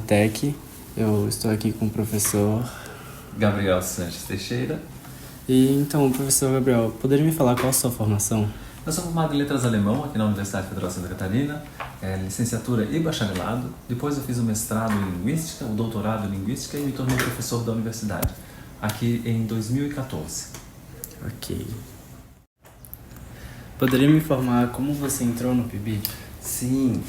Tech. Eu estou aqui com o professor Gabriel Sanches Teixeira. E então, professor Gabriel, poderia me falar qual a sua formação? Eu sou formado em Letras Alemão aqui na Universidade Federal de Santa Catarina, licenciatura e bacharelado. Depois eu fiz o mestrado em Linguística, o doutorado em Linguística e me tornei professor da universidade, aqui em 2014. Ok. Poderia me informar como você entrou no PIBID? Sim,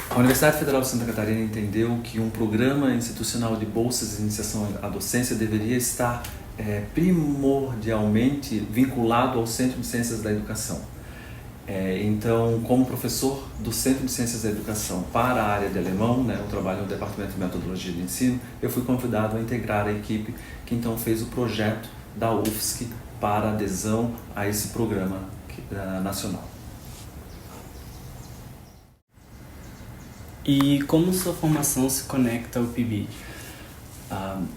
a Universidade Federal de Santa Catarina entendeu que um programa institucional de bolsas de iniciação à docência deveria estar primordialmente vinculado ao Centro de Ciências da Educação. Então, como professor do Centro de Ciências da Educação para a área de alemão, eu trabalho no Departamento de Metodologia de Ensino, eu fui convidado a integrar a equipe que então fez o projeto da UFSC para adesão a esse programa nacional. E como sua formação se conecta ao PIBID?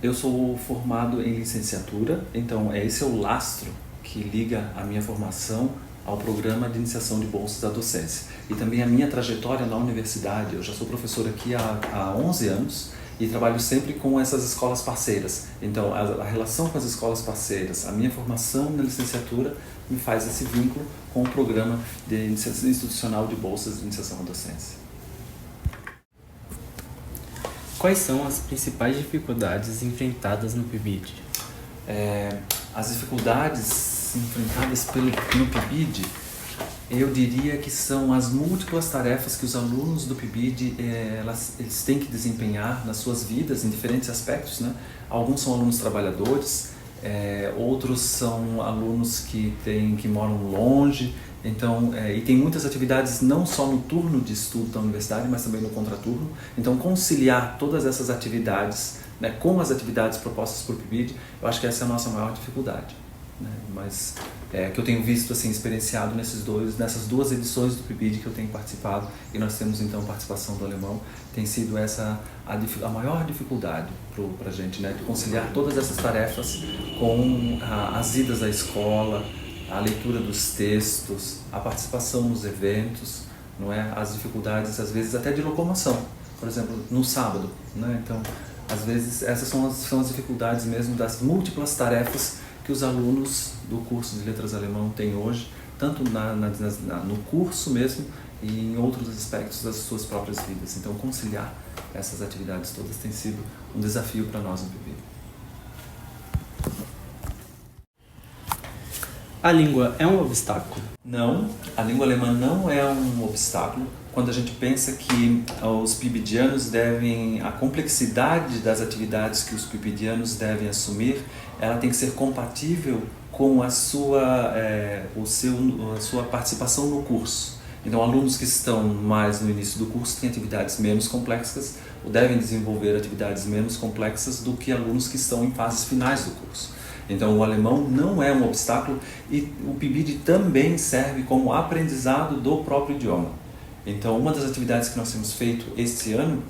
Eu sou formado em licenciatura, então esse é o lastro que liga a minha formação ao programa de iniciação de bolsas da docência. E também a minha trajetória na universidade. Eu já sou professor aqui há 11 anos e trabalho sempre com essas escolas parceiras. Então a relação com as escolas parceiras, a minha formação na licenciatura me faz esse vínculo com o programa de iniciação institucional de bolsas de iniciação à docência. Quais são as principais dificuldades enfrentadas no PIBID? As dificuldades enfrentadas no PIBID, eu diria que são as múltiplas tarefas que os alunos do PIBID eles têm que desempenhar nas suas vidas, em diferentes aspectos, Alguns são alunos trabalhadores, outros são alunos que moram longe, então, e tem muitas atividades não só no turno de estudo da universidade, mas também no contraturno. Então, conciliar todas essas atividades com as atividades propostas por PIBID, eu acho que essa é a nossa maior dificuldade. Mas que eu tenho visto, experienciado nessas duas edições do PIBID que eu tenho participado, e nós temos então participação do alemão, tem sido essa a maior dificuldade para a gente, de conciliar todas essas tarefas com as idas à escola, a leitura dos textos, a participação nos eventos, as dificuldades às vezes até de locomoção, por exemplo, no sábado, Então, às vezes essas são as dificuldades mesmo das múltiplas tarefas que os alunos do curso de Letras Alemão têm hoje, tanto no curso mesmo e em outros aspectos das suas próprias vidas. Então, conciliar essas atividades todas tem sido um desafio para nós no PIBID. A língua é um obstáculo? Não, a língua alemã não é um obstáculo. Quando a gente pensa que os PIBIdianos a complexidade das atividades que os PIBIdianos devem assumir, ela tem que ser compatível com a sua participação no curso. Então, alunos que estão mais no início do curso têm atividades menos complexas, ou devem desenvolver atividades menos complexas do que alunos que estão em fases finais do curso. Então, o alemão não é um obstáculo e o PIBID também serve como aprendizado do próprio idioma. Então, uma das atividades que nós temos feito este ano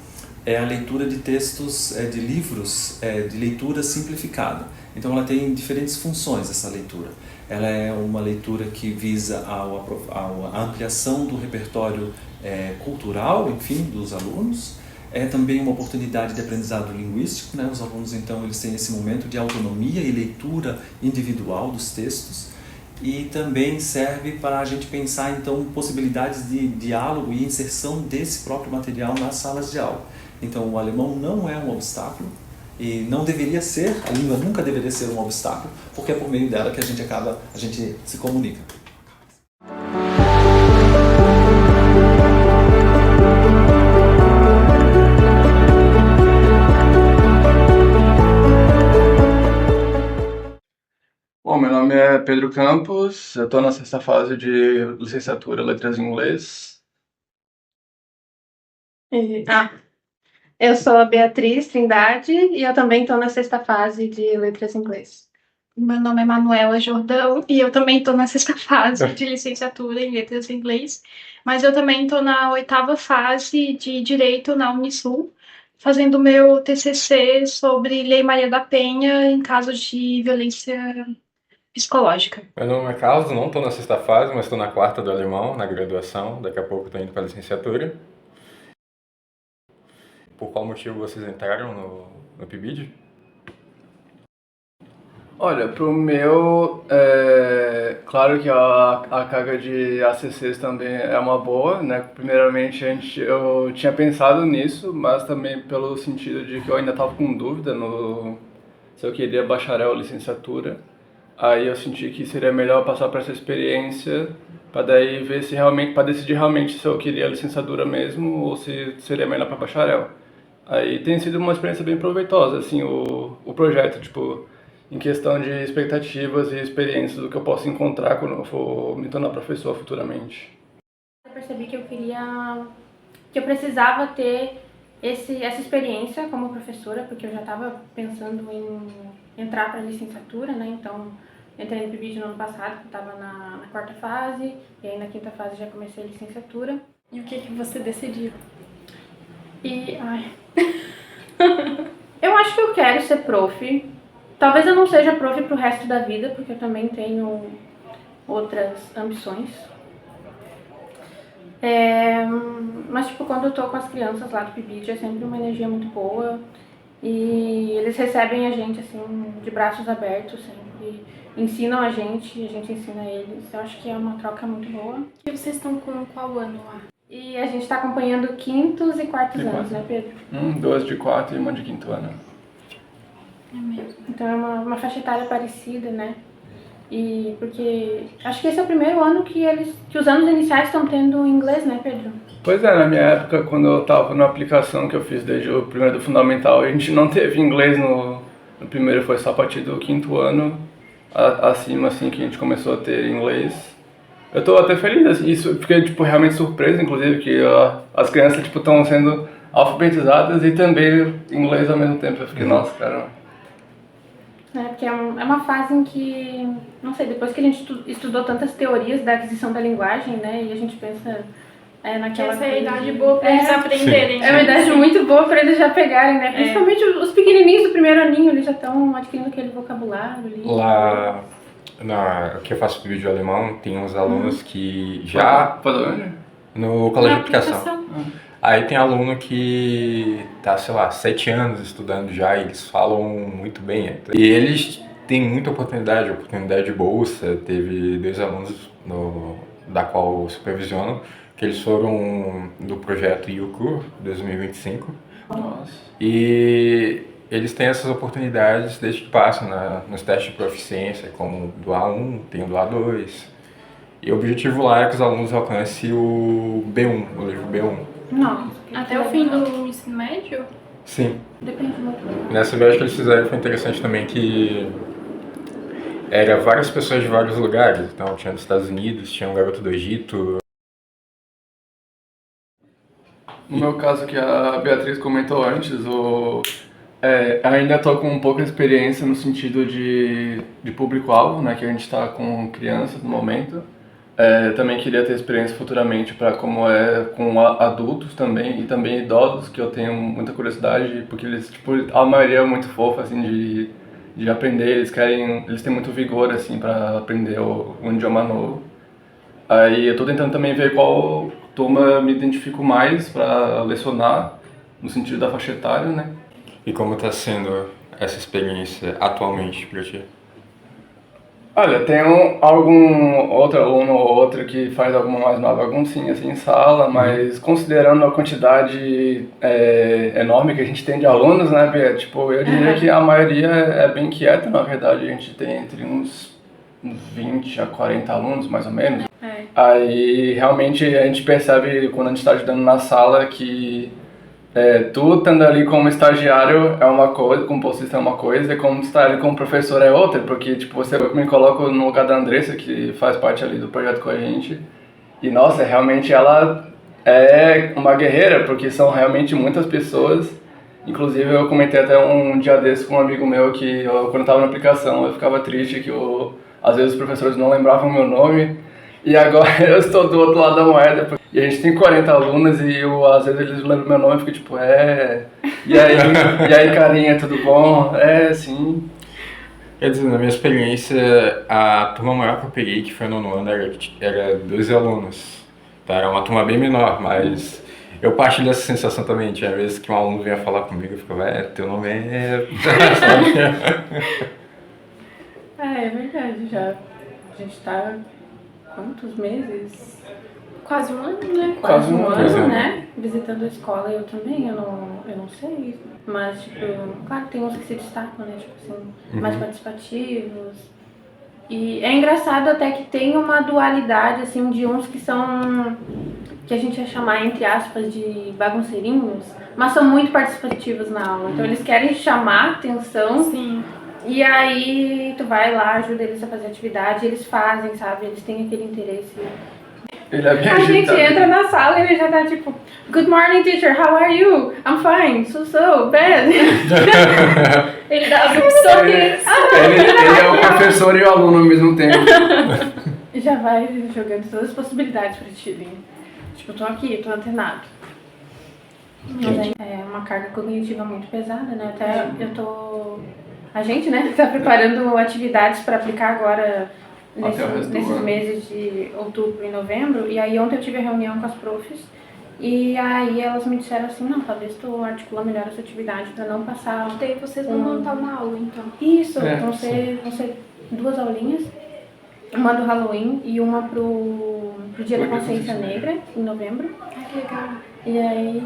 é a leitura de textos, de livros de leitura simplificada. Então, ela tem diferentes funções, essa leitura. Ela é uma leitura que visa a ampliação do repertório cultural, enfim, dos alunos. É também uma oportunidade de aprendizado linguístico, Os alunos, então, eles têm esse momento de autonomia e leitura individual dos textos. E também serve para a gente pensar, então, possibilidades de diálogo e inserção desse próprio material nas salas de aula. Então, o alemão não é um obstáculo e não deveria ser, a língua nunca deveria ser um obstáculo, porque é por meio dela que a gente se comunica. Bom, meu nome é Pedro Campos, eu estou na sexta fase de licenciatura em Letras em Inglês. Eu sou a Beatriz Trindade e eu também estou na sexta fase de Letras em Inglês. Meu nome é Manuela Jordão e eu também estou na sexta fase de licenciatura em Letras em Inglês, mas eu também estou na oitava fase de Direito na Unisul, fazendo meu TCC sobre Lei Maria da Penha em casos de violência psicológica. Meu nome é Carlos, não estou na sexta fase, mas estou na quarta do alemão, na graduação. Daqui a pouco estou indo para a licenciatura. por qual motivo vocês entraram no PIBID? Olha, pro meu, claro que a carga de ACCs também é uma boa, né? Primeiramente, eu tinha pensado nisso, mas também pelo sentido de que eu ainda estava com dúvida se eu queria bacharel ou licenciatura. Aí eu senti que seria melhor passar por essa experiência para daí ver se realmente, para decidir realmente se eu queria licenciatura mesmo ou se seria melhor para bacharel. Aí tem sido uma experiência bem proveitosa, assim, o projeto, tipo, em questão de expectativas e experiências do que eu posso encontrar quando eu for me tornar professor futuramente. Eu percebi que eu precisava ter essa experiência como professora, porque eu já estava pensando em entrar para a licenciatura, né? Então, entrei no PIBID no ano passado, estava na quarta fase, e aí na quinta fase já comecei a licenciatura. E o que você decidiu? Eu acho que eu quero ser prof. Talvez eu não seja prof pro resto da vida, porque eu também tenho outras ambições. Mas, tipo, quando eu tô com as crianças lá do PIBID, é sempre uma energia muito boa. E eles recebem a gente, assim, de braços abertos, sempre ensinam a gente ensina eles. Eu acho que é uma troca muito boa. E vocês estão com qual ano lá? E a gente tá acompanhando quintos e quartos anos, né, Pedro? 2 de quarto e uma de quinto ano. É mesmo. Então é uma faixa etária parecida, né? E porque acho que esse é o primeiro ano que os anos iniciais estão tendo inglês, né, Pedro? Pois é, na minha época, quando eu estava na aplicação que eu fiz desde o primeiro do fundamental, a gente não teve inglês no primeiro, foi só a partir do quinto ano acima, assim, que a gente começou a ter inglês. Eu tô até feliz, assim, isso, fiquei, tipo, realmente surpreso, inclusive, que as crianças, tipo, estão sendo alfabetizadas e também inglês ao mesmo tempo. Eu fiquei, nossa, cara. Porque é uma fase em que, não sei, depois que a gente estudou tantas teorias da aquisição da linguagem, né, e a gente pensa naquela Essa é a coisa idade boa pra eles aprenderem. É uma idade muito boa para eles já pegarem, né, principalmente os pequenininhos do primeiro aninho, eles já estão adquirindo aquele vocabulário ali. Lá que eu faço vídeo alemão, tem uns alunos que já... No colégio de aplicação. Aí tem aluno que tá, sei lá, 7 anos estudando já e eles falam muito bem. E eles têm muita oportunidade de bolsa. Teve 2 alunos da qual eu supervisiono, que eles foram do projeto UCUR 2025. Nossa. E eles têm essas oportunidades desde que passam nos testes de proficiência, como do A1, tem o do A2. E o objetivo lá é que os alunos alcancem o B1, o nível B1. Não. Até o fim do ensino médio? Sim. Depende muito. Nessa viagem que eles fizeram foi interessante também que era várias pessoas de vários lugares. Então tinha dos Estados Unidos, tinha um garoto do Egito. No meu caso, que a Beatriz comentou antes, ainda estou com pouca experiência no sentido de público-alvo, né, que a gente está com crianças no momento. Também queria ter experiência futuramente para como é com adultos também, e também idosos, que eu tenho muita curiosidade, porque eles, tipo, a maioria é muito fofa, assim, de aprender, eles têm muito vigor, assim, para aprender um idioma novo. Aí eu estou tentando também ver qual turma me identifico mais para lecionar, no sentido da faixa etária, né? E como está sendo essa experiência atualmente para ti? Olha, tem algum outro aluno ou outro que faz alguma baguncinha assim em sala, mas considerando a quantidade enorme que a gente tem de alunos, né, Bia? Tipo, eu diria que a maioria é bem quieta, na verdade. A gente tem entre uns 20 a 40 alunos, mais ou menos. Aí, realmente, a gente percebe, quando a gente está ajudando na sala, que tu estando ali como estagiário é uma coisa, como bolsista é uma coisa, e como estar ali como professor é outra, porque, tipo, você me coloca no lugar da Andressa, que faz parte ali do projeto com a gente, e, nossa, realmente ela é uma guerreira, porque são realmente muitas pessoas. Inclusive, eu comentei até um dia desse com um amigo meu que, quando eu estava na aplicação, eu ficava triste que, às vezes, os professores não lembravam o meu nome, e agora eu estou do outro lado da moeda. E a gente tem 40 alunos e às vezes eles lembram meu nome e ficam tipo, e aí carinha, tudo bom? Sim. Quer dizer, na minha experiência, a turma maior que eu peguei, que foi no nono ano, era 12 alunos. Então era uma turma bem menor, mas Eu partilho dessa sensação também. Tinha vezes que um aluno vinha falar comigo e ficava, teu nome é... É verdade, já. A gente tá quantos meses? Quase um ano, né? Quase um ano, né? Visitando a escola, eu também, eu não sei. Mas, tipo, claro que tem uns que se destacam, né? Tipo assim, mais participativos. E é engraçado até que tem uma dualidade, assim, de uns que são, que a gente ia chamar, entre aspas, de bagunceirinhos, mas são muito participativos na aula. Então eles querem chamar atenção. Sim. E aí tu vai lá, ajuda eles a fazer atividade, eles fazem, sabe? Eles têm aquele interesse. Ele é bem A gente agitado. entra na sala e ele já tá tipo, Good morning, teacher, how are you? I'm fine, so bad. Ele dá um sorriso. Ele é o professor e o aluno ao mesmo tempo. E já vai jogando todas as possibilidades pra ti, né? Tipo, eu tô aqui, tô antenado. Mas aí é uma carga cognitiva muito pesada, né? Até eu tô... A gente, né, tá preparando atividades para aplicar agora nesses meses de outubro e novembro. E aí ontem eu tive a reunião com as profs e aí elas me disseram assim, não, talvez tu articula melhor essa atividade para não passar... Daí vocês vão montar uma aula, então. Isso, vão ser 2 aulinhas. Uma do Halloween e uma pro Dia da Consciência Negra, em novembro. Ai, que legal. E aí...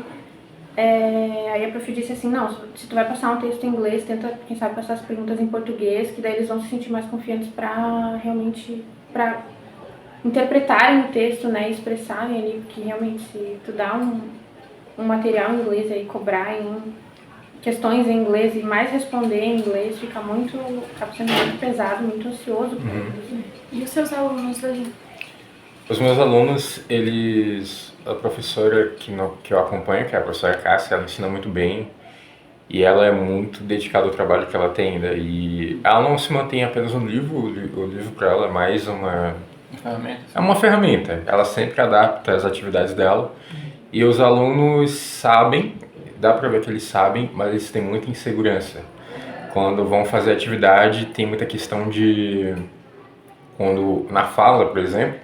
aí a prof disse assim, não, se tu vai passar um texto em inglês, tenta, quem sabe, passar as perguntas em português, que daí eles vão se sentir mais confiantes pra realmente, pra interpretarem o texto, né, e expressarem ali, porque realmente se tu dá um material em inglês aí, cobrar em questões em inglês e mais responder em inglês, acaba sendo muito pesado, muito ansioso pra eles. E os seus alunos aí? Os meus alunos, a professora que eu acompanho, que é a professora Cássia, ela ensina muito bem e ela é muito dedicada ao trabalho que ela tem, né? E ela não se mantém apenas no livro, o livro para ela é mais é uma ferramenta. Ela sempre adapta as atividades dela e os alunos sabem, dá para ver que eles sabem, mas eles têm muita insegurança. Quando vão fazer atividade, tem muita questão de... Quando na fala, por exemplo,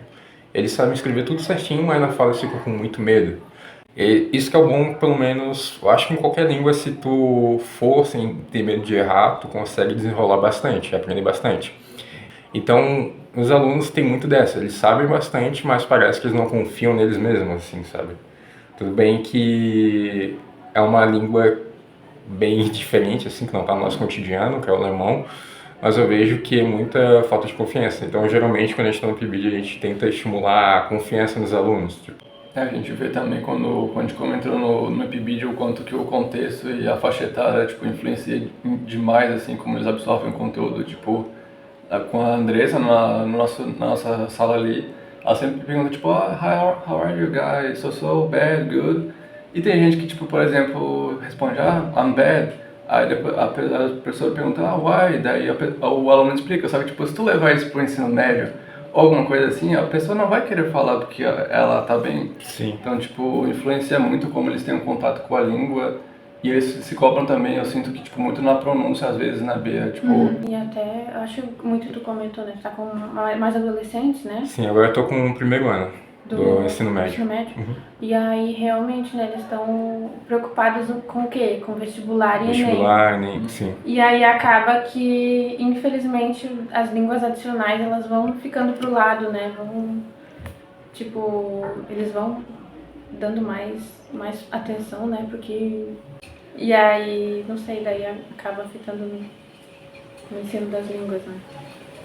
eles sabem escrever tudo certinho, mas na fala eles ficam com muito medo. E isso que é o bom, pelo menos, eu acho que em qualquer língua, se tu for sem ter medo de errar, tu consegue desenrolar bastante, aprender bastante. Então, os alunos têm muito dessa, eles sabem bastante, mas parece que eles não confiam neles mesmos, assim, sabe? Tudo bem que é uma língua bem diferente, assim, que não está no nosso cotidiano, que é o alemão, mas eu vejo que é muita falta de confiança. Então, geralmente, quando a gente está no PIBID, a gente tenta estimular a confiança nos alunos. Tipo. A gente vê também quando a gente comentou no PIBID o quanto que o contexto e a faixa etária tipo, influencia demais assim, como eles absorvem o conteúdo. Tipo, com a Andressa, na nossa sala ali, ela sempre pergunta, tipo, how are you guys? So bad, good? E tem gente que, tipo, por exemplo, responde, I'm bad. Aí depois a professora pergunta, why? Daí o aluno explica, só que tipo, se tu levar isso pro ensino médio ou alguma coisa assim, a pessoa não vai querer falar do que ela tá bem. Sim. Então, tipo, influencia muito como eles têm um contato com a língua e eles se cobram também, eu sinto que, tipo, muito na pronúncia, às vezes, na Bia, tipo... E até, eu acho muito tu comentou, né, tu tá com mais adolescentes, né? Sim, agora eu tô com o primeiro ano do ensino médio. Uhum. E aí, realmente, né, eles estão preocupados com o quê? Com vestibular e Enem, sim. E aí acaba que, infelizmente, as línguas adicionais, elas vão ficando pro lado, né? Eles vão dando mais atenção, né? Porque... E aí, não sei, daí acaba afetando no ensino das línguas, né?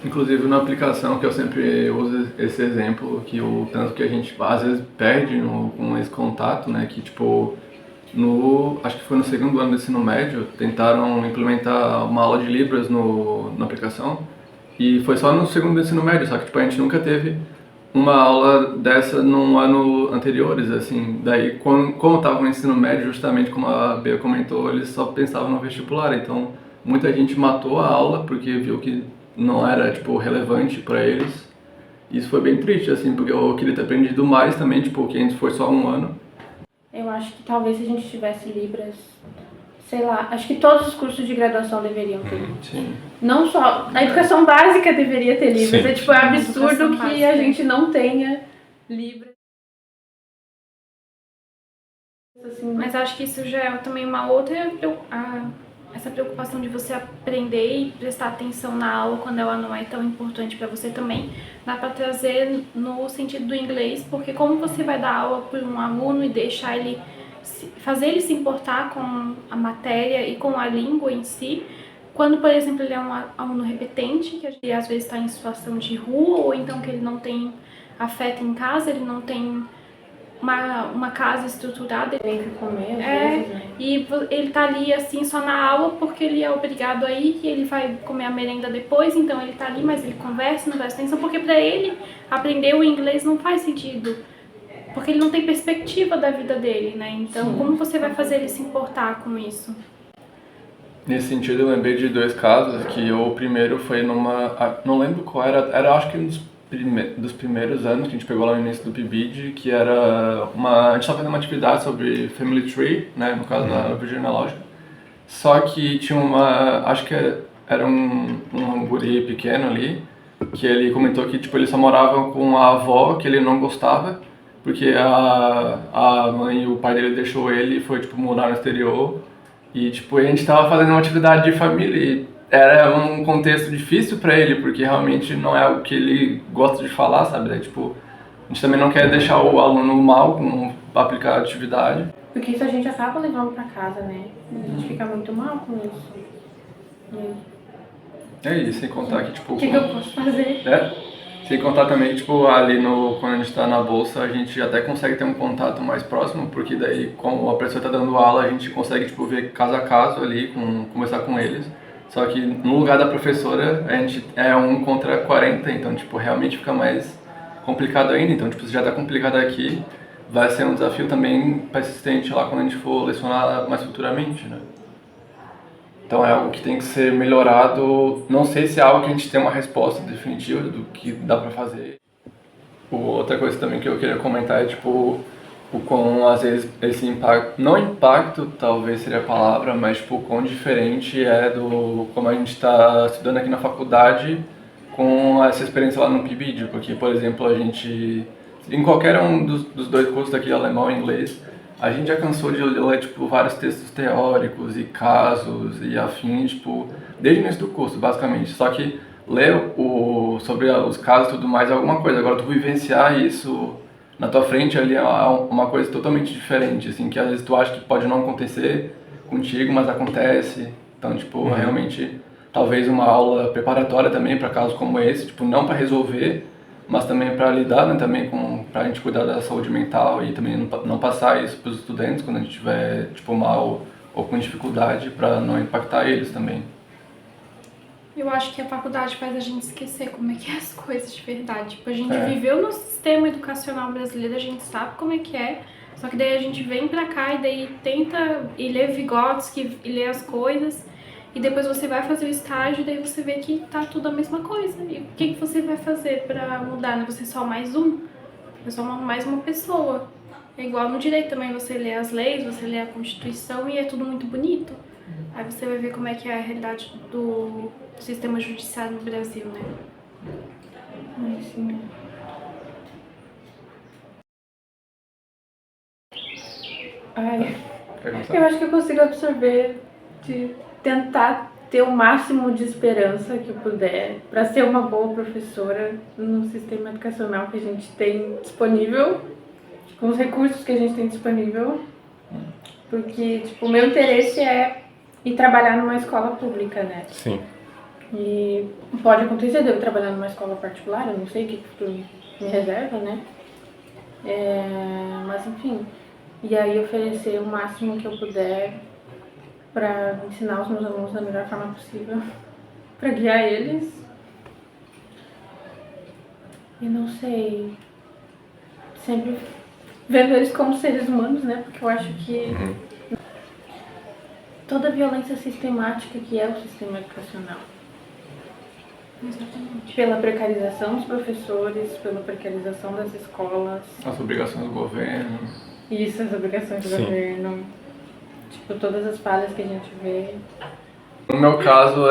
Inclusive na aplicação que eu sempre uso esse exemplo, que o tanto que a gente às vezes perde com esse contato, né, que tipo, acho que foi no segundo ano do ensino médio, tentaram implementar uma aula de Libras na aplicação, e foi só no segundo do ensino médio, só que tipo, a gente nunca teve uma aula dessa num ano anteriores, assim, daí como estava no ensino médio, justamente como a Bea comentou, eles só pensavam no vestibular, então muita gente matou a aula porque viu que não era, tipo, relevante para eles. Isso foi bem triste, assim, porque eu queria ter aprendido mais também, tipo, que antes foi só um ano. Eu acho que talvez se a gente tivesse Libras, sei lá, acho que todos os cursos de graduação deveriam ter. Sim. Não só, a educação básica deveria ter Libras, Sim. é tipo, é absurdo que a gente não tenha Libras. assim, mas acho que isso já é também uma outra essa preocupação de você aprender e prestar atenção na aula quando ela não é tão importante para você também. Dá para trazer no sentido do inglês, porque como você vai dar aula para um aluno e deixar ele fazer ele se importar com a matéria e com a língua em si, quando, por exemplo, ele é um aluno repetente, que às vezes está em situação de rua, ou então que ele não tem afeto em casa, ele não tem uma casa estruturada, tem que comer, às vezes, né? E ele tá ali assim só na aula porque ele é obrigado a ir, e ele vai comer a merenda depois, então ele tá ali, mas ele conversa, não presta atenção, porque para ele aprender o inglês não faz sentido, porque ele não tem perspectiva da vida dele, né? Então, como você vai fazer ele se importar com isso? Nesse sentido, eu lembrei de 2 casos, que o primeiro foi não lembro qual era acho que um dos primeiros anos que a gente pegou lá no início do PIBID, que era a gente estava fazendo uma atividade sobre Family Tree, né, no caso da árvore genealógica, só que tinha acho que era um guri pequeno ali, que ele comentou que tipo, ele só morava com a avó, que ele não gostava, porque a mãe e o pai dele deixou ele e foi tipo, morar no exterior, e tipo, a gente estava fazendo uma atividade de família e era um contexto difícil para ele, porque realmente não é algo que ele gosta de falar, sabe? Daí, tipo, a gente também não quer deixar o aluno mal com aplicar a atividade. Porque isso a gente acaba levando pra casa, né? A gente fica muito mal com isso. É isso, sem contar que, tipo... O que eu posso fazer? Sem contar também que, tipo, ali quando a gente tá na bolsa, a gente até consegue ter um contato mais próximo, porque daí, como a pessoa tá dando aula, a gente consegue, tipo, ver caso a caso ali, conversar com eles. Só que no lugar da professora, a gente é 1 contra 40, então, tipo, realmente fica mais complicado ainda. Então, tipo, se já tá complicado aqui, vai ser um desafio também persistente lá quando a gente for lecionar mais futuramente, né? Então é algo que tem que ser melhorado. Não sei se é algo que a gente tem uma resposta definitiva do que dá pra fazer. Outra coisa também que eu queria comentar é, tipo, o quão, às vezes, esse impacto, não impacto talvez seria a palavra, mas tipo, o quão diferente é do como a gente está estudando aqui na faculdade com essa experiência lá no PIBID, porque, por exemplo, a gente, em qualquer um dos 2 cursos aqui, alemão e inglês, a gente já cansou de ler, tipo, vários textos teóricos e casos e afins, tipo, desde o início do curso, basicamente, só que ler sobre os casos e tudo mais é alguma coisa, agora tu vivenciar isso na tua frente ali é uma coisa totalmente diferente, assim, que às vezes tu acha que pode não acontecer contigo, mas acontece. Então, tipo, realmente, talvez uma aula preparatória também para casos como esse, tipo, não para resolver, mas também para lidar, né, também para a gente cuidar da saúde mental e também não passar isso para os estudantes quando a gente estiver, tipo, mal ou com dificuldade, para não impactar eles também. Eu acho que a faculdade faz a gente esquecer como é que é as coisas de verdade. Tipo, a gente viveu no sistema educacional brasileiro, a gente sabe como é que é, só que daí a gente vem pra cá e daí tenta e lê Vygotsky e lê as coisas, e depois você vai fazer o estágio e daí você vê que tá tudo a mesma coisa. E o que você vai fazer pra mudar, né? Você é só mais um, é só mais uma pessoa. É igual no direito também, você lê as leis, você lê a Constituição e é tudo muito bonito. Aí você vai ver como é que é a realidade do sistema judiciário no Brasil, né? Sim. Ai, eu acho que eu consigo absorver, de tentar ter o máximo de esperança que eu puder para ser uma boa professora no sistema educacional que a gente tem disponível, com os recursos que a gente tem disponível, porque, tipo, o meu interesse é ir trabalhar numa escola pública, né? Sim. E pode acontecer de eu trabalhar numa escola particular, eu não sei o que o futuro me reserva, né? Mas enfim, e aí oferecer o máximo que eu puder para ensinar os meus alunos da melhor forma possível, para guiar eles. E não sei, sempre vendo eles como seres humanos, né? Porque eu acho que toda a violência sistemática que é o sistema educacional, Exatamente. pela precarização dos professores, pela precarização das escolas. As obrigações do governo. Isso, as obrigações do Sim. governo. Tipo, todas as falhas que a gente vê. No meu caso,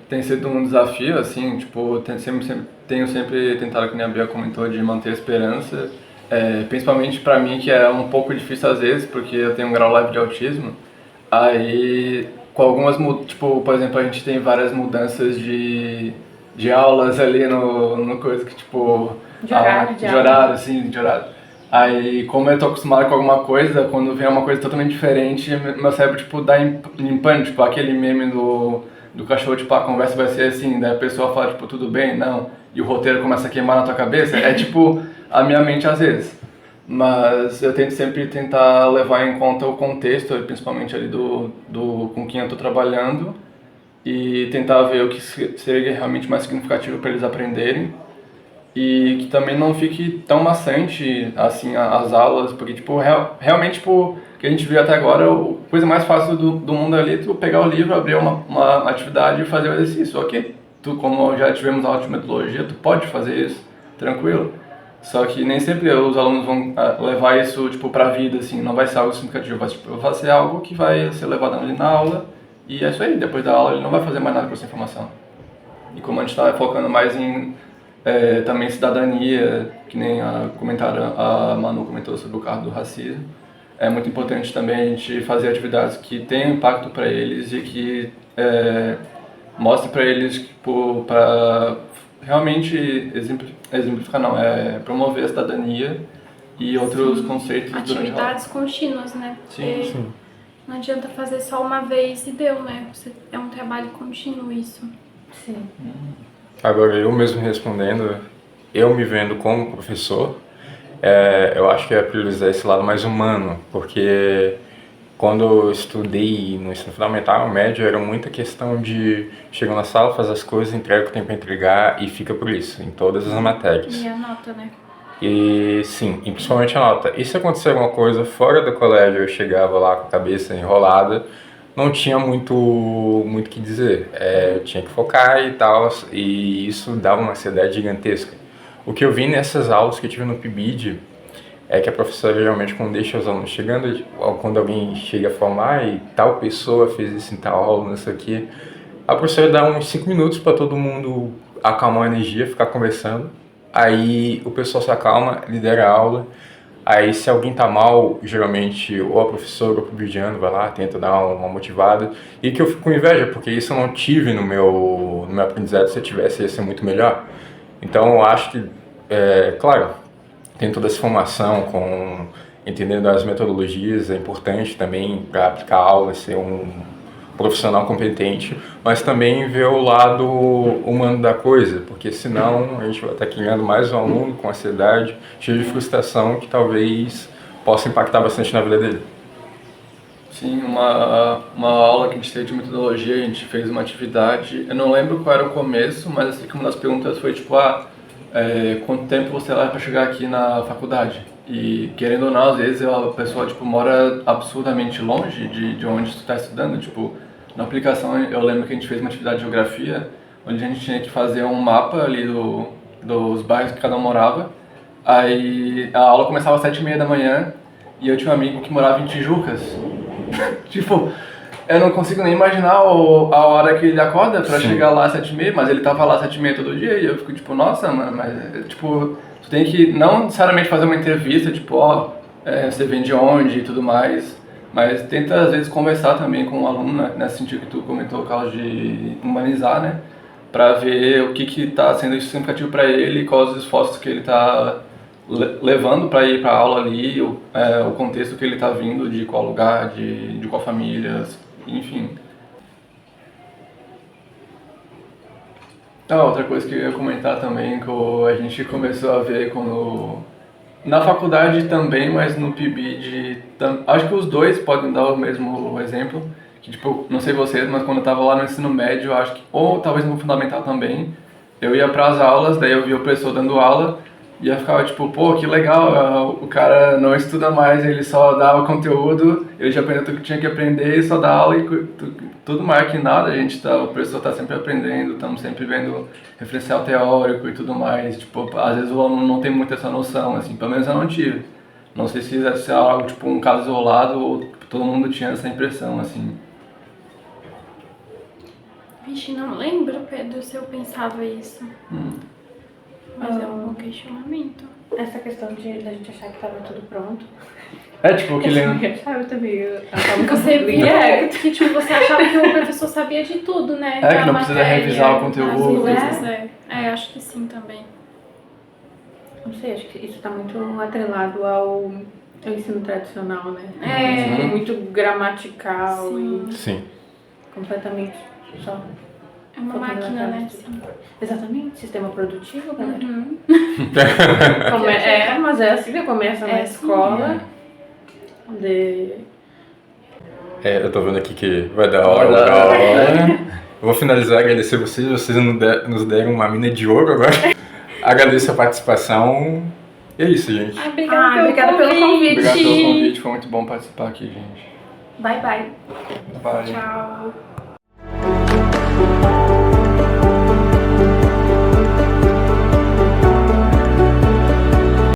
tem sido um desafio, assim, tipo, tenho sempre tentado, que nem a Bia comentou, de manter a esperança Principalmente para mim, que é um pouco difícil às vezes, porque eu tenho um grau leve de autismo. Aí, com algumas, tipo, por exemplo, a gente tem várias mudanças de aulas ali no coisa que, tipo... De horário, de horário, assim, de horário. Aí, como eu tô acostumado com alguma coisa, quando vem uma coisa totalmente diferente, meu cérebro, tipo, dá em pânico, tipo, aquele meme do cachorro, tipo, a conversa vai ser assim, daí a pessoa fala, tipo, tudo bem, não, e o roteiro começa a queimar na tua cabeça, é tipo a minha mente às vezes. Mas eu tento sempre tentar levar em conta o contexto, principalmente ali com quem eu tô trabalhando, e tentar ver o que seria realmente mais significativo para eles aprenderem. E que também não fique tão maçante, assim, as aulas, porque, tipo, realmente, tipo, o que a gente viu até agora, a coisa mais fácil do mundo ali é tu pegar o livro, abrir uma atividade e fazer o exercício. Ok, tu, como já tivemos aula de metodologia, tu pode fazer isso, tranquilo. Só que nem sempre os alunos vão levar isso, tipo, pra vida, assim, não vai ser algo significativo, vai ser algo que vai ser levado ali na aula, e é isso aí, depois da aula ele não vai fazer mais nada com essa informação. E como a gente está focando mais em também cidadania, que nem a Manu comentou sobre o caso do racismo. É muito importante também a gente fazer atividades que tenham impacto para eles e que mostrem para eles, para realmente exemplificar, não, promover a cidadania e outros conceitos durante a aula. Atividades contínuas, né? Sim. Não adianta fazer só uma vez e deu, né? É um trabalho contínuo isso. Sim. Agora, eu mesmo respondendo, eu me vendo como professor, eu acho que é priorizar esse lado mais humano, porque quando eu estudei no ensino fundamental, médio, era muita questão de chegar na sala, fazer as coisas, entrega o que tem para entregar e fica por isso, em todas as matérias. E a nota, né? E sim, e principalmente a nota. E se acontecer alguma coisa fora do colégio, eu chegava lá com a cabeça enrolada, não tinha muito o que dizer. Eu tinha que focar e tal, e isso dava uma ansiedade gigantesca. O que eu vi nessas aulas que eu tive no PIBID é que a professora geralmente, quando deixa os alunos chegando, quando alguém chega a falar, e tal pessoa fez isso em tal aula, não sei o quê, a professora dá uns 5 minutos para todo mundo acalmar a energia, ficar conversando. Aí o pessoal se acalma, lidera a aula. Aí se alguém tá mal, geralmente ou a professora ou o PIBIdiano vai lá, tenta dar uma motivada. E que eu fico com inveja, porque isso eu não tive no meu aprendizado. Se eu tivesse, ia ser muito melhor. Então eu acho que, claro, tem toda essa formação entendendo as metodologias, é importante também para aplicar a aula, ser um profissional competente, mas também ver o lado humano da coisa, porque senão a gente vai estar criando mais um aluno com ansiedade, cheio de frustração, que talvez possa impactar bastante na vida dele. Sim, uma aula que a gente teve de metodologia, a gente fez uma atividade, eu não lembro qual era o começo, mas assim, uma das perguntas foi tipo, quanto tempo você leva para chegar aqui na faculdade? E querendo ou não, às vezes a pessoa tipo, mora absurdamente longe de onde você está estudando. Tipo, na aplicação eu lembro que a gente fez uma atividade de geografia, onde a gente tinha que fazer um mapa ali dos bairros que cada um morava. Aí a aula começava às 7h30 da manhã e eu tinha um amigo que morava em Tijucas. Tipo, eu não consigo nem imaginar a hora que ele acorda pra chegar lá às 7h30, mas ele tava lá às 7h30 todo dia e eu fico tipo, nossa, mano, mas tipo, tu tem que não necessariamente fazer uma entrevista, tipo, você vem de onde e tudo mais, mas tenta às vezes conversar também com o aluno, né, nesse sentido que tu comentou, Carlos, de humanizar, né, pra ver o que tá sendo significativo pra ele, quais os esforços que ele tá levando para ir para a aula ali, o contexto que ele está vindo, de qual lugar, de qual família, enfim. Outra coisa que eu ia comentar também, que a gente começou a ver na faculdade também, mas no PIBID, acho que os dois podem dar o mesmo exemplo, que tipo, não sei vocês, mas quando eu estava lá no ensino médio, acho que, ou talvez no fundamental também, eu ia para as aulas, daí eu via o professor dando aula, e eu ficava tipo, pô, que legal, o cara não estuda mais, ele só dá o conteúdo, ele já aprendeu tudo que tinha que aprender e só dá aula e tudo mais que nada, o professor tá sempre aprendendo, estamos sempre vendo referencial teórico e tudo mais, tipo, às vezes o aluno não tem muito essa noção, assim, pelo menos eu não tive. Não sei se é algo, tipo, um caso isolado ou todo mundo tinha essa impressão, assim. Vixe, não lembro, Pedro, se eu pensava isso. Mas é um bom questionamento. essa questão da gente achar que tava tudo pronto. É tipo que Eu ele... achava também. Você via que tipo, você achava que o professor sabia de tudo, né? É, que Da não precisa matéria, revisar o conteúdo. das coisas, acho que sim também. Não sei, acho que isso tá muito atrelado ao ensino tradicional, né? É. Muito gramatical Sim. Sim. e completamente só. É uma máquina, né? Sim. Exatamente, sistema produtivo, galera. Uhum. Mas é assim que começa na escola. Eu tô vendo aqui que vai dar hora. Eu vou finalizar, agradecer vocês nos deram uma mina de ouro agora. Agradeço a participação. E é isso, gente. Obrigada pelo convite. Obrigado pelo convite, foi muito bom participar aqui, gente. Bye, bye. Bye. Tchau.